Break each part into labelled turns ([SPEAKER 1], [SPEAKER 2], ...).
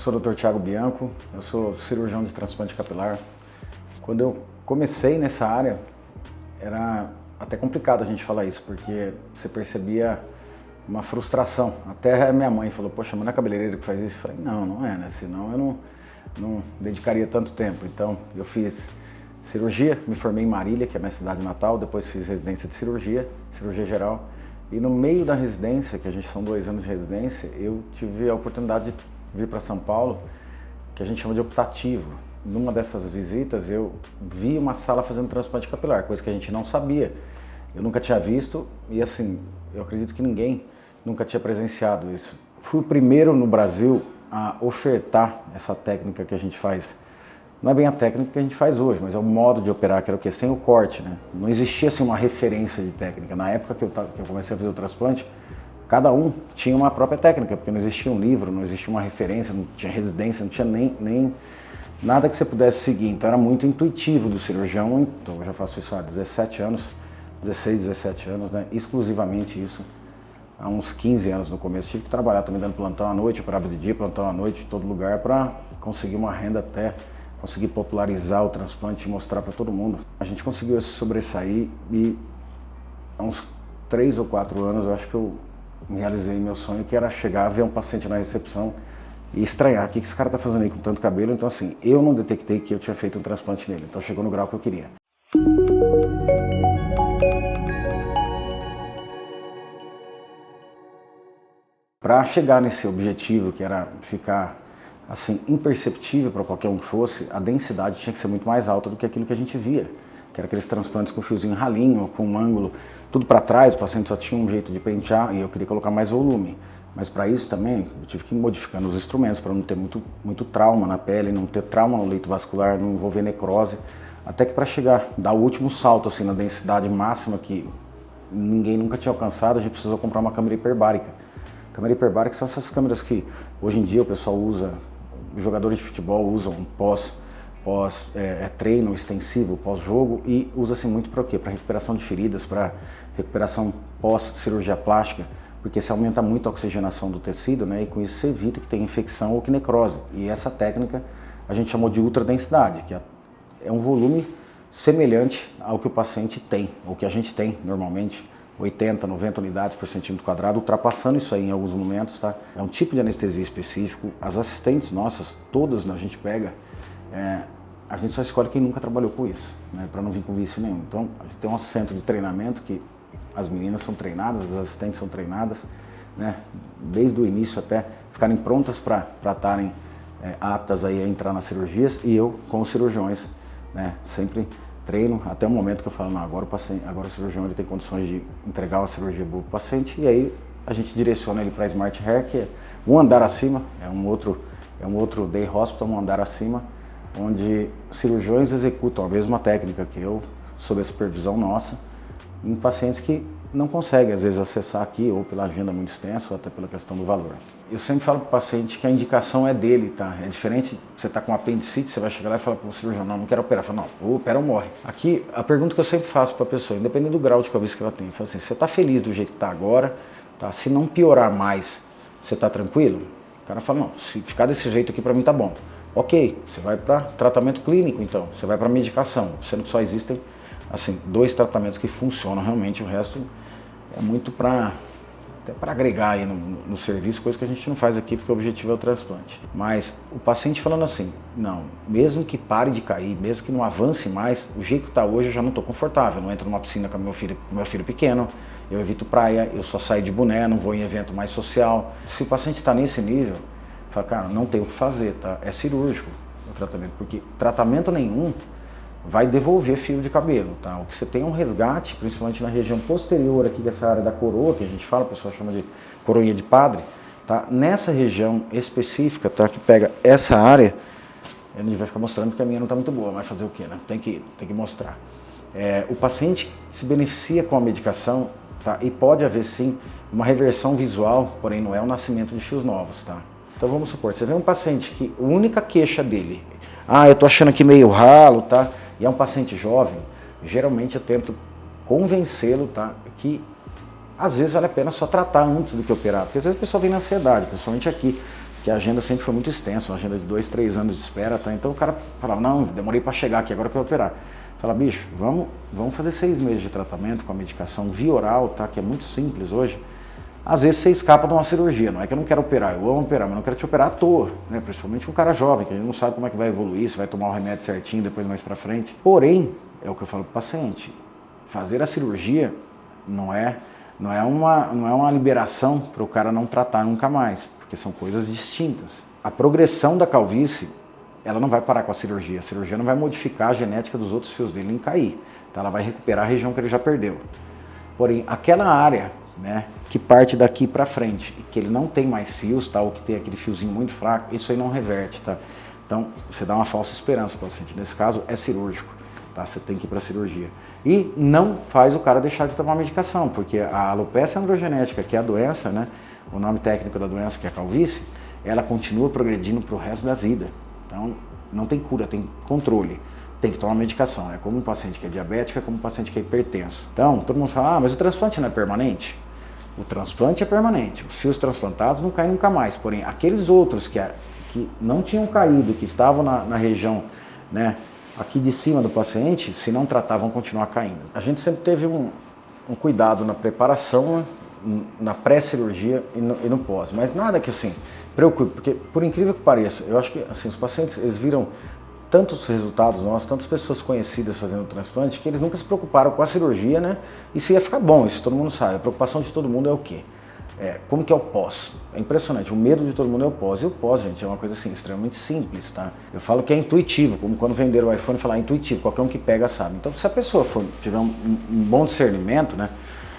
[SPEAKER 1] sou o Dr. Thiago Bianco, eu sou cirurgião de transplante capilar. Quando eu comecei nessa área, era até complicado a gente falar isso, porque você percebia uma frustração. Até a minha mãe falou, poxa, mas não é cabeleireiro que faz isso? Eu falei, não, não é, né? Senão eu não dedicaria tanto tempo. Então, eu fiz cirurgia, me formei em Marília, que é a minha cidade natal, depois fiz residência de cirurgia geral. E no meio da residência, que a gente são 2 anos de residência, eu tive a oportunidade de vir para São Paulo, que a gente chama de optativo. Numa dessas visitas eu vi uma sala fazendo transplante capilar, coisa que a gente não sabia. Eu nunca tinha visto e assim, eu acredito que ninguém nunca tinha presenciado isso. Fui o primeiro no Brasil a ofertar essa técnica que a gente faz. Não é bem a técnica que a gente faz hoje, mas é o modo de operar, que era o quê? Sem o corte, né? Não existia assim uma referência de técnica. Na época que eu comecei a fazer o transplante, cada um tinha uma própria técnica, porque não existia um livro, não existia uma referência, não tinha residência, não tinha nem nada que você pudesse seguir. Então era muito intuitivo do cirurgião. Então eu já faço isso há 17 anos, 16, 17 anos, né? Exclusivamente isso. Há uns 15 anos no começo tive que trabalhar também dando plantão à noite, operava de dia, plantão à noite, em todo lugar, para conseguir uma renda até conseguir popularizar o transplante e mostrar para todo mundo. A gente conseguiu se sobressair e há uns 3 ou 4 anos eu acho que eu me realizei meu sonho, que era chegar, ver um paciente na recepção e estranhar o que esse cara tá fazendo aí com tanto cabelo. Então assim, eu não detectei que eu tinha feito um transplante nele, então chegou no grau que eu queria. Para chegar nesse objetivo, que era ficar assim imperceptível para qualquer um que fosse, a densidade tinha que ser muito mais alta do que aquilo que a gente via, que era aqueles transplantes com fiozinho ralinho, com um ângulo tudo para trás, o paciente só tinha um jeito de pentear e eu queria colocar mais volume. Mas para isso também eu tive que ir modificando os instrumentos para não ter muito trauma na pele, não ter trauma no leito vascular, não envolver necrose, até que para chegar, dar o último salto assim na densidade máxima que ninguém nunca tinha alcançado, a gente precisou comprar uma câmera hiperbárica. Câmera hiperbárica são essas câmeras que hoje em dia o pessoal usa, os jogadores de futebol usam treino extensivo, pós-jogo, e usa-se muito para o quê? Para recuperação de feridas, para recuperação pós-cirurgia plástica, porque se aumenta muito a oxigenação do tecido, né, e com isso você evita que tenha infecção ou que necrose. E essa técnica a gente chamou de ultradensidade, que é um volume semelhante ao que o paciente tem, ou que a gente tem normalmente, 80, 90 unidades por centímetro quadrado, ultrapassando isso aí em alguns momentos, tá? É um tipo de anestesia específico. As assistentes nossas, todas, né, a gente pega, a gente só escolhe quem nunca trabalhou com isso, né, para não vir com vício nenhum. Então, a gente tem um centro de treinamento que as meninas são treinadas, as assistentes são treinadas, né, desde o início até ficarem prontas para estarem aptas aí a entrar nas cirurgias, e eu com os cirurgiões, né, sempre treino até o momento que eu falo, não, agora o cirurgião ele tem condições de entregar uma cirurgia boa para o paciente, e aí a gente direciona ele para a Smart Hair, que é um andar acima, é um outro day hospital, um andar acima, onde cirurgiões executam a mesma técnica que eu, sob a supervisão nossa, em pacientes que não conseguem, às vezes, acessar aqui, ou pela agenda muito extensa, ou até pela questão do valor. Eu sempre falo para o paciente que a indicação é dele, tá? É diferente, você está com apendicite, você vai chegar lá e falar para o cirurgião, não quero operar. Fala, não, opera ou morre. Aqui, a pergunta que eu sempre faço para a pessoa, independente do grau de calvície que ela tem, eu falo assim, você está feliz do jeito que está agora? Tá? Se não piorar mais, você está tranquilo? O cara fala, não, se ficar desse jeito aqui para mim tá bom. Ok, você vai para tratamento clínico então, você vai para medicação, sendo que só existem assim 2 tratamentos que funcionam realmente, o resto é muito até para agregar aí no serviço, coisa que a gente não faz aqui porque o objetivo é o transplante. Mas o paciente falando assim, não, mesmo que pare de cair, mesmo que não avance mais, o jeito que está hoje eu já não estou confortável, não entro numa piscina com meu filho pequeno, eu evito praia, eu só saio de boné, não vou em evento mais social. Se o paciente está nesse nível, fala, cara, não tem o que fazer, tá? É cirúrgico o tratamento, porque tratamento nenhum vai devolver fio de cabelo, tá? O que você tem é um resgate, principalmente na região posterior aqui dessa área da coroa, que a gente fala, o pessoal chama de coroinha de padre, tá? Nessa região específica, tá? Que pega essa área, a gente vai ficar mostrando porque a minha não está muito boa, mas fazer o quê, né? Tem que mostrar. O paciente se beneficia com a medicação, tá? E pode haver sim uma reversão visual, porém não é o nascimento de fios novos, tá? Então vamos supor, você vê um paciente que a única queixa dele, eu tô achando aqui meio ralo, tá? E é um paciente jovem, geralmente eu tento convencê-lo, tá? Que às vezes vale a pena só tratar antes do que operar, porque às vezes o pessoal vem na ansiedade, principalmente aqui, porque a agenda sempre foi muito extensa, uma agenda de 2, 3 anos de espera, tá? Então o cara falava, não, demorei para chegar aqui, agora que eu vou operar. Fala, bicho, vamos fazer 6 meses de tratamento com a medicação via oral, tá? Que é muito simples hoje. Às vezes você escapa de uma cirurgia, não é que eu não quero operar, eu amo operar, mas não quero te operar à toa, né? Principalmente um cara jovem, que a gente não sabe como é que vai evoluir, se vai tomar o remédio certinho, depois mais pra frente. Porém, é o que eu falo pro paciente, fazer a cirurgia não é uma liberação para o cara não tratar nunca mais, porque são coisas distintas. A progressão da calvície, ela não vai parar com a cirurgia não vai modificar a genética dos outros fios dele nem cair, então ela vai recuperar a região que ele já perdeu. Porém, aquela área, né, que parte daqui para frente, que ele não tem mais fios, tá, ou que tem aquele fiozinho muito fraco, isso aí não reverte, tá? Então, você dá uma falsa esperança para o paciente. Nesse caso, é cirúrgico, tá? Você tem que ir para a cirurgia. E não faz o cara deixar de tomar medicação, porque a alopecia androgenética, que é a doença, né, o nome técnico da doença, que é a calvície, ela continua progredindo para o resto da vida. Então, não tem cura, tem controle. Tem que tomar medicação. É como um paciente que é diabético, é como um paciente que é hipertenso. Então, todo mundo fala, mas o transplante não é permanente? O transplante é permanente. Os fios transplantados não caem nunca mais. Porém, aqueles outros que não tinham caído, que estavam na região, né, aqui de cima do paciente, se não tratar, vão continuar caindo. A gente sempre teve um cuidado na preparação, na pré-cirurgia e no pós. Mas nada que assim preocupe, porque por incrível que pareça, eu acho que assim, os pacientes, eles viram tantos resultados nossos, tantas pessoas conhecidas fazendo transplante, que eles nunca se preocuparam com a cirurgia, né? E se ia ficar bom, isso todo mundo sabe. A preocupação de todo mundo é o quê? Como que é o pós? É impressionante, o medo de todo mundo é o pós. E o pós, gente, é uma coisa assim, extremamente simples, tá? Eu falo que é intuitivo, como quando venderam o iPhone, falar intuitivo, qualquer um que pega sabe. Então, se a pessoa tiver um bom discernimento, né?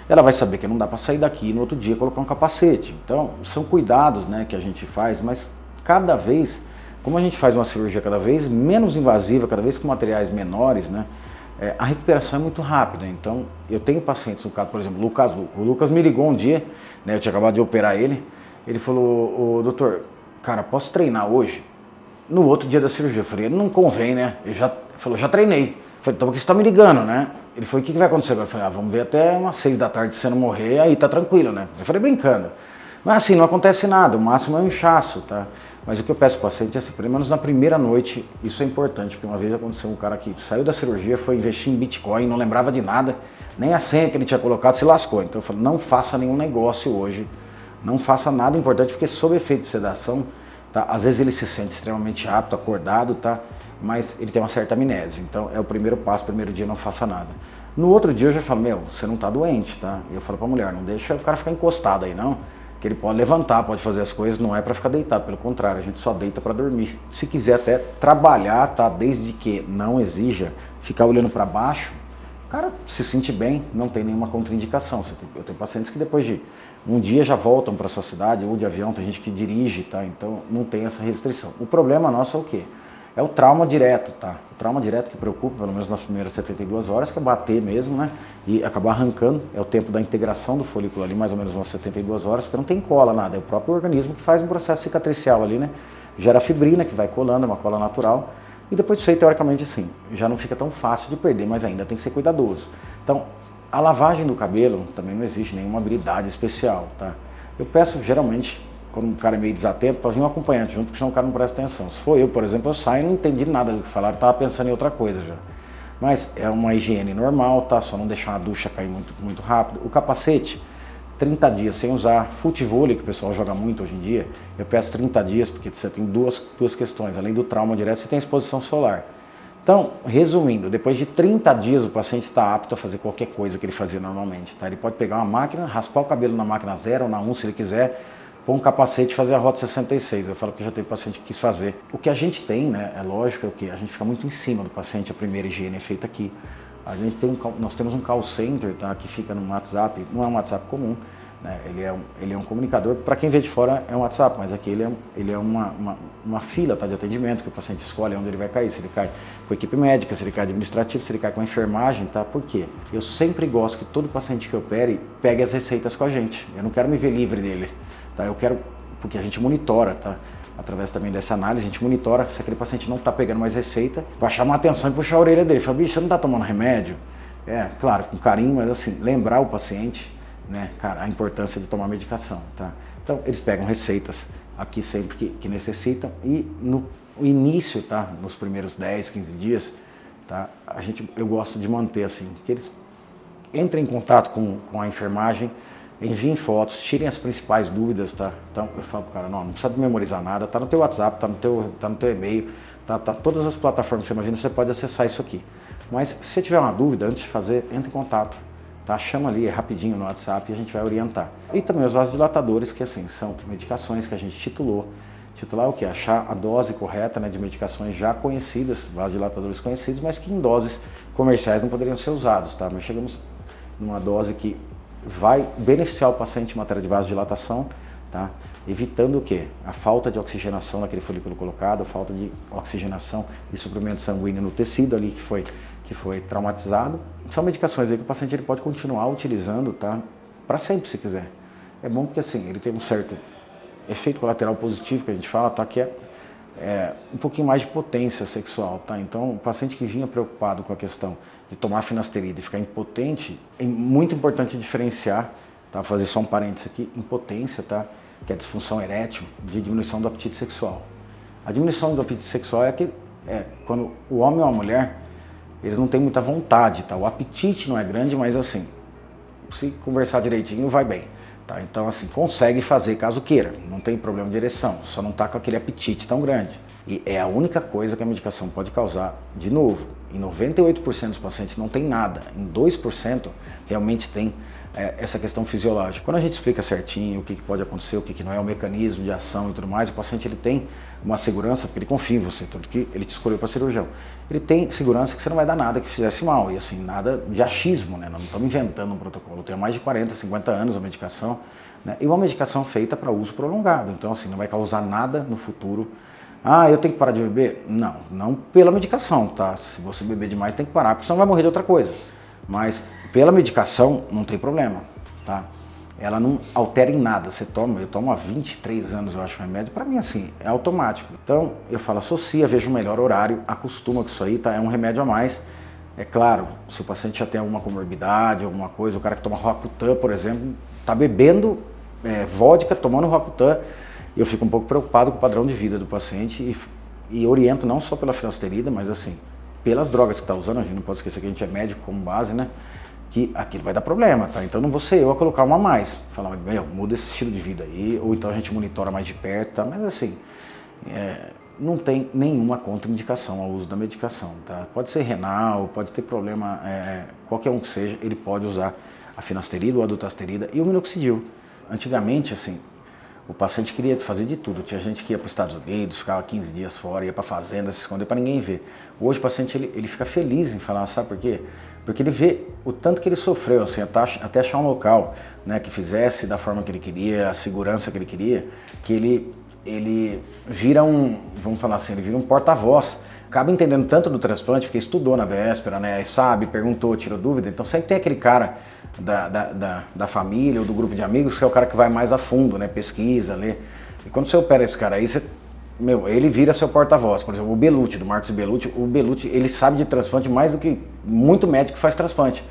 [SPEAKER 1] Ela vai saber que não dá para sair daqui e no outro dia colocar um capacete. Então, são cuidados, né, que a gente faz, mas cada vez, como a gente faz uma cirurgia cada vez menos invasiva, cada vez com materiais menores, né, a recuperação é muito rápida. Então, eu tenho pacientes, no caso, por exemplo, o Lucas me ligou um dia, né, eu tinha acabado de operar ele falou, doutor, cara, posso treinar hoje? No outro dia da cirurgia, eu falei, não convém, né? Ele falou, já treinei. Eu falei, então por que você tá me ligando, né? Ele falou, o que vai acontecer? Eu falei, vamos ver até umas 6 da tarde se você não morrer, aí tá tranquilo, né? Eu falei, brincando. Mas assim, não acontece nada, o máximo é um inchaço, tá? Mas o que eu peço para o paciente é assim, pelo menos na primeira noite, isso é importante, porque uma vez aconteceu um cara que saiu da cirurgia, foi investir em Bitcoin, não lembrava de nada, nem a senha que ele tinha colocado, se lascou. Então eu falei, não faça nenhum negócio hoje, não faça nada importante, porque sob efeito de sedação, tá? Às vezes ele se sente extremamente apto, acordado, tá? Mas ele tem uma certa amnésia. Então é o primeiro passo, primeiro dia não faça nada. No outro dia eu já falo, você não tá doente, tá? E eu falo pra mulher, não deixa o cara ficar encostado aí não, que ele pode levantar, pode fazer as coisas, não é para ficar deitado, pelo contrário, a gente só deita para dormir. Se quiser até trabalhar, tá? Desde que não exija ficar olhando para baixo, o cara se sente bem, não tem nenhuma contraindicação. Eu tenho pacientes que depois de um dia já voltam para sua cidade, ou de avião, tem gente que dirige, tá? Então não tem essa restrição. O problema nosso é o quê? É o trauma direto, tá? O trauma direto que preocupa, pelo menos nas primeiras 72 horas, que é bater mesmo, né? E acabar arrancando, é o tempo da integração do folículo ali, mais ou menos umas 72 horas, porque não tem cola, nada. É o próprio organismo que faz um processo cicatricial ali, né? Gera fibrina, que vai colando, é uma cola natural. E depois disso aí, teoricamente, assim, já não fica tão fácil de perder, mas ainda tem que ser cuidadoso. Então, a lavagem do cabelo também não existe nenhuma habilidade especial, tá? Eu peço, geralmente, quando o cara é meio desatento, para vir um acompanhante junto, porque senão o cara não presta atenção. Se for eu, por exemplo, eu saio e não entendi nada do que falaram, estava pensando em outra coisa já. Mas é uma higiene normal, tá? Só não deixar a ducha cair muito, muito rápido. O capacete, 30 dias sem usar. Futevôlei, que o pessoal joga muito hoje em dia, eu peço 30 dias, porque você tem duas questões. Além do trauma direto, você tem a exposição solar. Então, resumindo, depois de 30 dias o paciente está apto a fazer qualquer coisa que ele fazia normalmente, tá? Ele pode pegar uma máquina, raspar o cabelo na máquina 0 ou na 1, se ele quiser, pôr um capacete e fazer a Rota 66. Eu falo que já teve paciente que quis fazer. O que a gente tem, né, é lógico, é o que a gente fica muito em cima do paciente, a primeira higiene é feita aqui. Nós temos um call center, tá, que fica no WhatsApp, não é um WhatsApp comum, né, ele é um comunicador, para quem vê de fora é um WhatsApp, mas aqui ele é uma fila, tá, de atendimento, que o paciente escolhe onde ele vai cair, se ele cai com a equipe médica, se ele cai administrativo, se ele cai com a enfermagem, tá? Por quê? Eu sempre gosto que todo paciente que opere pegue as receitas com a gente, eu não quero me ver livre dele, tá? Eu quero, porque a gente monitora, tá? Através também dessa análise, a gente monitora se aquele paciente não está pegando mais receita, vai chamar a atenção e puxar a orelha dele. Fala, bicho, você não está tomando remédio? Claro, com carinho, mas assim, lembrar o paciente, né, cara, a importância de tomar medicação, tá? Então, eles pegam receitas aqui sempre que necessitam. E no início, tá? Nos primeiros 10, 15 dias, tá? Eu gosto de manter assim, que eles entrem em contato com a enfermagem, enviem fotos, tirem as principais dúvidas, tá? Então eu falo pro cara, não precisa memorizar nada, tá no teu WhatsApp, tá no teu e-mail, tá todas as plataformas que você imagina, você pode acessar isso aqui. Mas se você tiver uma dúvida, antes de fazer, entre em contato, tá? Chama ali, é rapidinho no WhatsApp e a gente vai orientar. E também os vasodilatadores, que assim, são medicações que a gente titulou. Titular é o que? Achar a dose correta, né, de medicações já conhecidas, vasodilatadores conhecidos, mas que em doses comerciais não poderiam ser usados, tá? Nós chegamos numa dose que vai beneficiar o paciente em matéria de vasodilatação, tá? Evitando o quê? A falta de oxigenação naquele folículo colocado, a falta de oxigenação e suprimento sanguíneo no tecido ali que foi traumatizado. São medicações aí que o paciente ele pode continuar utilizando, tá? Para sempre, se quiser. É bom porque assim, ele tem um certo efeito colateral positivo que a gente fala, tá? Que é um pouquinho mais de potência sexual, tá? Então, o paciente que vinha preocupado com a questão de tomar finasterida e ficar impotente, é muito importante diferenciar, tá? Fazer só um parênteses aqui, impotência, tá? Que é a disfunção erétil, de diminuição do apetite sexual. A diminuição do apetite sexual é quando o homem ou a mulher, eles não têm muita vontade, tá? O apetite não é grande, mas assim, se conversar direitinho, vai bem. Tá? Então, assim, consegue fazer caso queira, não tem problema de ereção, só não está com aquele apetite tão grande. E é a única coisa que a medicação pode causar, de novo, em 98% dos pacientes não tem nada, em 2% realmente tem essa questão fisiológica. Quando a gente explica certinho o que pode acontecer, o que não é, o mecanismo de ação e tudo mais, o paciente ele tem uma segurança, porque ele confia em você, tanto que ele te escolheu para cirurgião. Ele tem segurança que você não vai dar nada que fizesse mal, e assim, nada de achismo, né? Não estamos inventando um protocolo, tem mais de 40, 50 anos a medicação, né? E uma medicação feita para uso prolongado, então assim, não vai causar nada no futuro. Ah, eu tenho que parar de beber? Não, não pela medicação, tá? Se você beber demais tem que parar, porque senão vai morrer de outra coisa. Mas pela medicação não tem problema, tá? Ela não altera em nada, eu tomo há 23 anos, eu acho, o remédio, para mim assim, é automático. Então eu falo, associa, veja o melhor horário, acostuma com isso aí, tá? É um remédio a mais. É claro, se o paciente já tem alguma comorbidade, alguma coisa, o cara que toma Roacutan, por exemplo, tá bebendo vodka, tomando Roacutan, eu fico um pouco preocupado com o padrão de vida do paciente e oriento não só pela finasterida, mas assim, pelas drogas que está usando, a gente não pode esquecer que a gente é médico como base, né? Que aquilo vai dar problema, tá? Então não vou ser eu a colocar uma a mais, falar, meu, muda esse estilo de vida aí, ou então a gente monitora mais de perto, tá? Mas assim, não tem nenhuma contraindicação ao uso da medicação, tá? Pode ser renal, pode ter problema, qualquer um que seja, ele pode usar a finasterida ou a dutasterida e o minoxidil. Antigamente, assim, o paciente queria fazer de tudo. Tinha gente que ia para os Estados Unidos, ficava 15 dias fora, ia para a fazenda, se esconder para ninguém ver. Hoje o paciente ele fica feliz em falar, sabe por quê? Porque ele vê o tanto que ele sofreu, assim, até achar um local, né, que fizesse da forma que ele queria, a segurança que ele queria, que ele vira vamos falar assim, ele vira um porta-voz. Acaba entendendo tanto do transplante, porque estudou na véspera, né, sabe, perguntou, tirou dúvida. Então sempre tem aquele cara da família ou do grupo de amigos que é o cara que vai mais a fundo, né, pesquisa, lê. E quando você opera esse cara aí, ele vira seu porta-voz. Por exemplo, o Belucci, do Marcos Belucci, ele sabe de transplante mais do que muito médico que faz transplante.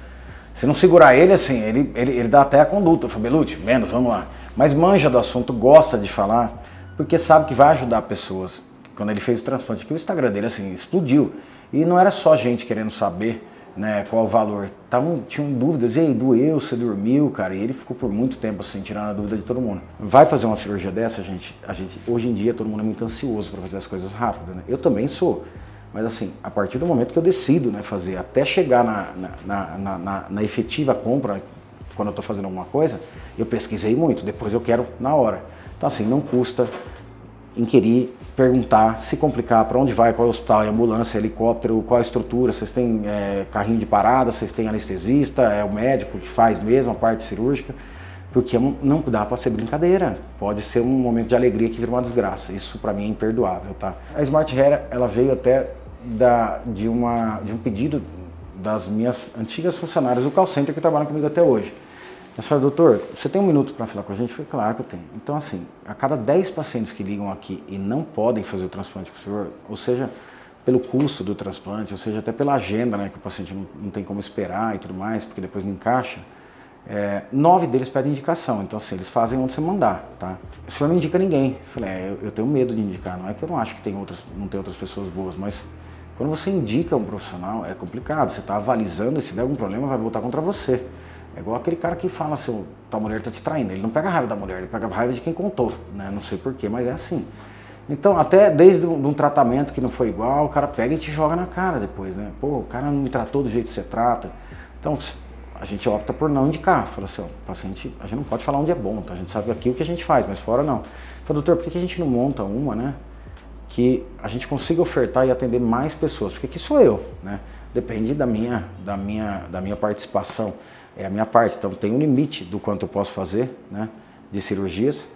[SPEAKER 1] Se não segurar ele, assim, ele dá até a conduta. Eu falo, Belucci, menos, vamos lá. Mas manja do assunto, gosta de falar, porque sabe que vai ajudar pessoas. Quando ele fez o transplante aqui, o Instagram dele, assim, explodiu. E não era só gente querendo saber, né, qual o valor. Tinham dúvidas, e aí, doeu, você dormiu, cara, e ele ficou por muito tempo assim, tirando a dúvida de todo mundo. Vai fazer uma cirurgia dessa, a gente hoje em dia todo mundo é muito ansioso para fazer as coisas rápido, né? Eu também sou, mas assim, a partir do momento que eu decido, né, fazer, até chegar na efetiva compra, quando eu estou fazendo alguma coisa, eu pesquisei muito, depois eu quero na hora. Então assim, não custa inquirir, perguntar, se complicar, para onde vai, qual é o hospital, é ambulância, helicóptero, qual é a estrutura, vocês têm carrinho de parada, vocês têm anestesista, é o médico que faz mesmo a parte cirúrgica, porque não dá para ser brincadeira, pode ser um momento de alegria que vira uma desgraça, isso para mim é imperdoável, tá? A Smart Hair, ela veio até de um pedido das minhas antigas funcionárias do call center que trabalham comigo até hoje. Eles falaram, doutor, você tem um minuto para falar com a gente? Eu falei, claro que eu tenho. Então, assim, a cada 10 pacientes que ligam aqui e não podem fazer o transplante com o senhor, ou seja, pelo custo do transplante, ou seja, até pela agenda, né, que o paciente não tem como esperar e tudo mais, porque depois não encaixa, 9 deles pedem indicação, então assim, eles fazem onde você mandar, tá? O senhor não indica ninguém. Eu falei, eu tenho medo de indicar, não é que eu não acho que não tem outras pessoas boas, mas quando você indica um profissional é complicado, você está avalizando e se der algum problema vai voltar contra você. É igual aquele cara que fala assim, tua mulher tá te traindo, ele não pega raiva da mulher, ele pega raiva de quem contou, né? Não sei porquê, mas é assim. Então, até desde um tratamento que não foi igual, o cara pega e te joga na cara depois, né? Pô, o cara não me tratou do jeito que você trata. Então, a gente opta por não indicar. Fala assim, ó, paciente, a gente não pode falar onde é bom, tá? A gente sabe aqui o que a gente faz, mas fora não. Fala, doutor, por que a gente não monta uma, né? Que a gente consiga ofertar e atender mais pessoas? Porque aqui sou eu, né? Depende da minha participação, é a minha parte. Então, tem um limite do quanto eu posso fazer, né? De cirurgias.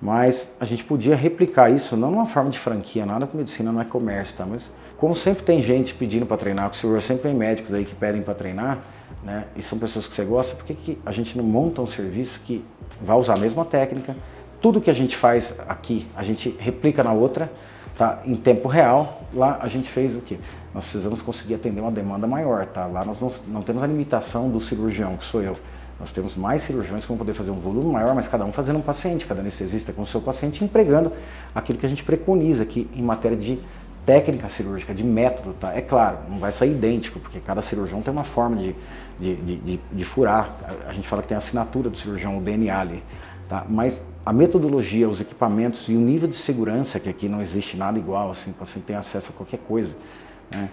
[SPEAKER 1] Mas a gente podia replicar isso, não numa forma de franquia, nada com medicina não é comércio, tá? Mas como sempre tem gente pedindo para treinar, sempre tem médicos aí que pedem para treinar, né? E são pessoas que você gosta, por que a gente não monta um serviço que vai usar a mesma técnica? Tudo que a gente faz aqui, a gente replica na outra, tá? Em tempo real. Lá a gente fez o quê? Nós precisamos conseguir atender uma demanda maior, tá? Lá nós não temos a limitação do cirurgião, que sou eu. Nós temos mais cirurgiões que vão poder fazer um volume maior, mas cada um fazendo um paciente, cada anestesista com o seu paciente, empregando aquilo que a gente preconiza aqui em matéria de técnica cirúrgica, de método, tá? É claro, não vai sair idêntico, porque cada cirurgião tem uma forma de furar. A gente fala que tem a assinatura do cirurgião, o DNA ali, tá? Mas a metodologia, os equipamentos e o nível de segurança, que aqui não existe nada igual, assim, o paciente tem acesso a qualquer coisa, né?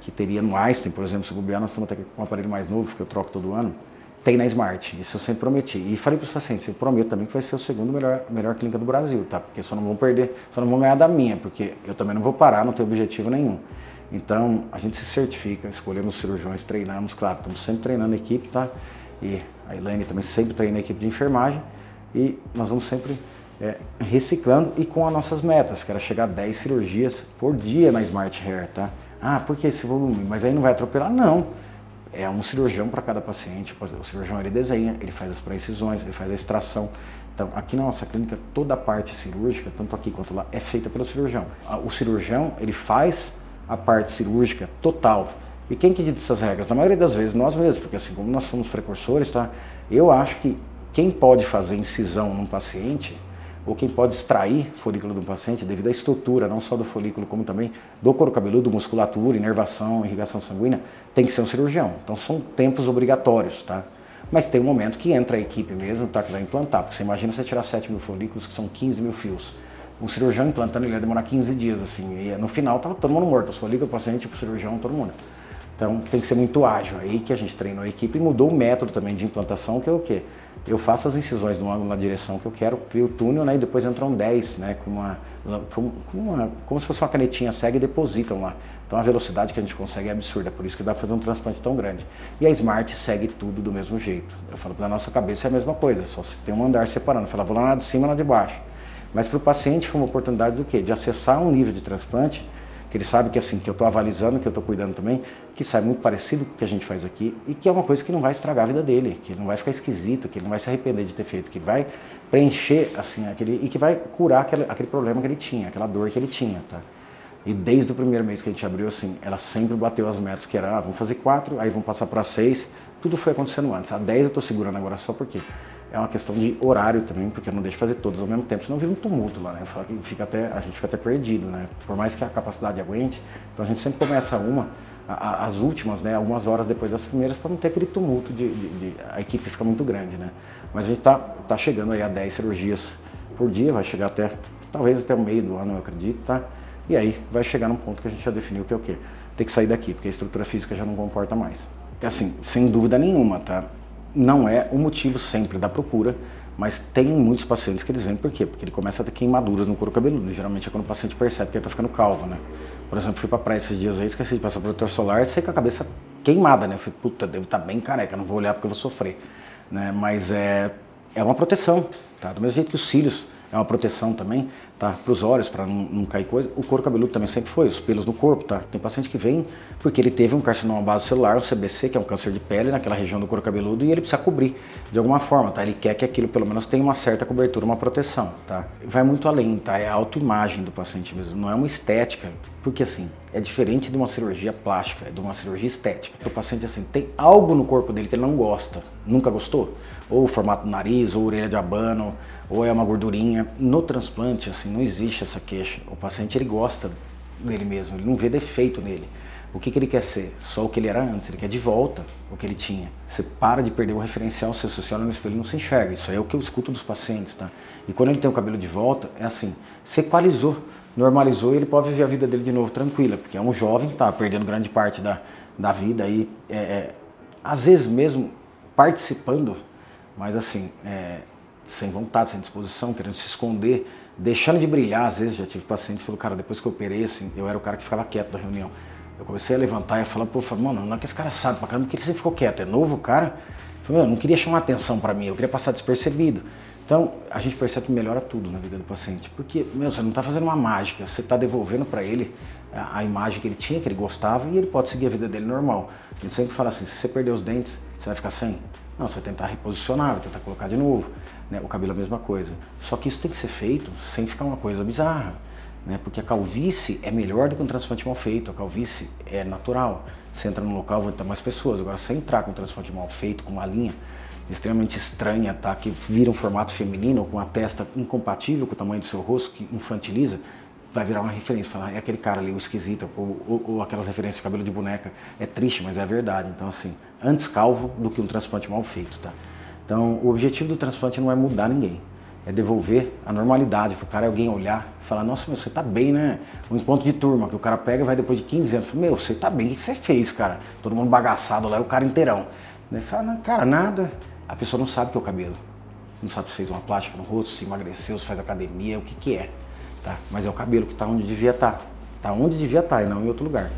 [SPEAKER 1] Que teria no Einstein, por exemplo, se bobear, nós estamos até com um aparelho mais novo, que eu troco todo ano, tem na Smart, isso eu sempre prometi. E falei para os pacientes, eu prometo também que vai ser o segundo melhor clínica do Brasil, tá? Porque só não vão perder, só não vão ganhar da minha, porque eu também não vou parar, não tenho objetivo nenhum. Então, a gente se certifica, escolhemos cirurgiões, treinamos, claro, estamos sempre treinando a equipe, tá? E a Elaine também sempre treina a equipe de enfermagem e nós vamos sempre reciclando e com as nossas metas, que era chegar a 10 cirurgias por dia na Smart Hair, tá? Ah, por que esse volume? Mas aí não vai atropelar? Não. É um cirurgião para cada paciente, o cirurgião ele desenha, ele faz as pré-incisões, ele faz a extração. Então aqui na nossa clínica toda a parte cirúrgica, tanto aqui quanto lá, é feita pelo cirurgião. O cirurgião ele faz a parte cirúrgica total. E quem que dita essas regras? Na maioria das vezes nós mesmos, porque assim como nós somos precursores, tá? Eu acho que quem pode fazer incisão num paciente ou quem pode extrair folículo do paciente devido à estrutura, não só do folículo, como também do couro cabeludo, musculatura, inervação, irrigação sanguínea, tem que ser um cirurgião. Então são tempos obrigatórios, tá? Mas tem um momento que entra a equipe mesmo, tá? Que vai implantar, porque você imagina você tirar 7 mil folículos, que são 15 mil fios. Um cirurgião implantando, ele ia demorar 15 dias, assim, e no final tava todo mundo morto, os folículos, o paciente, o cirurgião, todo mundo. Então tem que ser muito ágil, aí que a gente treinou a equipe e mudou o método também de implantação, que é o quê? Eu faço as incisões no ângulo na direção que eu quero, crio o túnel, né, e depois entram 10, né, como se fosse uma canetinha cega e depositam lá. Então a velocidade que a gente consegue é absurda, por isso que dá para fazer um transplante tão grande. E a Smart segue tudo do mesmo jeito. Eu falo, na nossa cabeça é a mesma coisa, só se tem um andar separando. Eu falo, vou lá na de cima e lá de baixo. Mas para o paciente foi uma oportunidade do quê? De acessar um nível de transplante, que ele sabe que assim, que eu estou avalizando, que eu estou cuidando também, que sai muito parecido com o que a gente faz aqui e que é uma coisa que não vai estragar a vida dele, que ele não vai ficar esquisito, que ele não vai se arrepender de ter feito, que vai preencher assim, e que vai curar aquele problema que ele tinha, aquela dor que ele tinha, tá? E desde o primeiro mês que a gente abriu, assim, ela sempre bateu as metas, que era, vamos fazer 4, aí vamos passar para 6, tudo foi acontecendo antes. A 10 eu estou segurando agora só porque é uma questão de horário também, porque eu não deixo fazer todas ao mesmo tempo, senão vira um tumulto lá, né? Eu falo que a gente fica até perdido, né? Por mais que a capacidade aguente, então a gente sempre começa as últimas, né? Algumas horas depois das primeiras, para não ter aquele tumulto a equipe fica muito grande, né? Mas a gente tá chegando aí a 10 cirurgias por dia, vai chegar talvez até o meio do ano, eu acredito, tá? E aí vai chegar num ponto que a gente já definiu que é o quê? Tem que sair daqui, porque a estrutura física já não comporta mais. É assim, sem dúvida nenhuma, tá? Não é o motivo sempre da procura, mas tem muitos pacientes que eles vêm por quê? Porque ele começa a ter queimaduras no couro cabeludo. Geralmente é quando o paciente percebe que ele tá ficando calvo, né? Por exemplo, fui pra praia esses dias aí, esqueci de passar protetor solar e saí com a cabeça queimada, né? Eu falei, puta, devo estar bem careca, não vou olhar porque eu vou sofrer, né? Mas é uma proteção, tá? Do mesmo jeito que os cílios, é uma proteção também, tá? Para os olhos, para não cair coisa. O couro cabeludo também sempre foi, os pelos no corpo, tá? Tem paciente que vem porque ele teve um carcinoma basocelular, um CBC, que é um câncer de pele naquela região do couro cabeludo, e ele precisa cobrir de alguma forma, tá? Ele quer que aquilo pelo menos tenha uma certa cobertura, uma proteção, tá? Vai muito além, tá? É a autoimagem do paciente mesmo, não é uma estética, porque assim, é diferente de uma cirurgia plástica, é de uma cirurgia estética. O paciente assim, tem algo no corpo dele que ele não gosta, nunca gostou, ou o formato do nariz, ou orelha de abano, ou é uma gordurinha. No transplante, assim, não existe essa queixa. O paciente, ele gosta dele mesmo, ele não vê defeito nele. O que ele quer ser? Só o que ele era antes, ele quer de volta o que ele tinha. Você para de perder o referencial, se você olha no espelho e não se enxerga. Isso aí é o que eu escuto dos pacientes, tá? E quando ele tem o cabelo de volta, é assim, se equalizou, normalizou, e ele pode viver a vida dele de novo tranquila, porque é um jovem que tá perdendo grande parte da vida e às vezes mesmo participando, mas assim, sem vontade, sem disposição, querendo se esconder, deixando de brilhar. Às vezes já tive paciente que falou, cara, depois que eu operei, assim, eu era o cara que ficava quieto da reunião. Eu comecei a levantar e falar, pô, mano, não é que esse cara sabe pra caramba, porque ele sempre ficou quieto, é novo, cara. Eu falei, não queria chamar atenção pra mim, eu queria passar despercebido. Então, a gente percebe que melhora tudo na vida do paciente, porque, você não está fazendo uma mágica, você está devolvendo para ele a imagem que ele tinha, que ele gostava, e ele pode seguir a vida dele normal. A gente sempre fala assim, se você perder os dentes, você vai ficar sem? Não, você vai tentar reposicionar, vai tentar colocar de novo, né? O cabelo é a mesma coisa. Só que isso tem que ser feito sem ficar uma coisa bizarra, né? Porque a calvície é melhor do que um transplante mal feito, a calvície é natural. Você entra num local, vão entrar mais pessoas. Agora, se entrar com um transplante mal feito, com uma linha extremamente estranha, tá? Que vira um formato feminino, ou com a testa incompatível com o tamanho do seu rosto, que infantiliza, vai virar uma referência, falar, é aquele cara ali, o esquisito, ou aquelas referências de cabelo de boneca. É triste, mas é verdade. Então, assim, antes calvo do que um transplante mal feito, tá? Então, o objetivo do transplante não é mudar ninguém, é devolver a normalidade pro cara, alguém olhar e falar, nossa, você tá bem, né? Um encontro de turma, que o cara pega e vai depois de 15 anos, fala, você tá bem, o que você fez, cara? Todo mundo bagaçado lá, e o cara inteirão. Ele fala, cara, nada. A pessoa não sabe o que é o cabelo, não sabe se fez uma plástica no rosto, se emagreceu, se faz academia, o que é, tá? Mas é o cabelo que está onde devia estar, tá onde devia estar e não em outro lugar.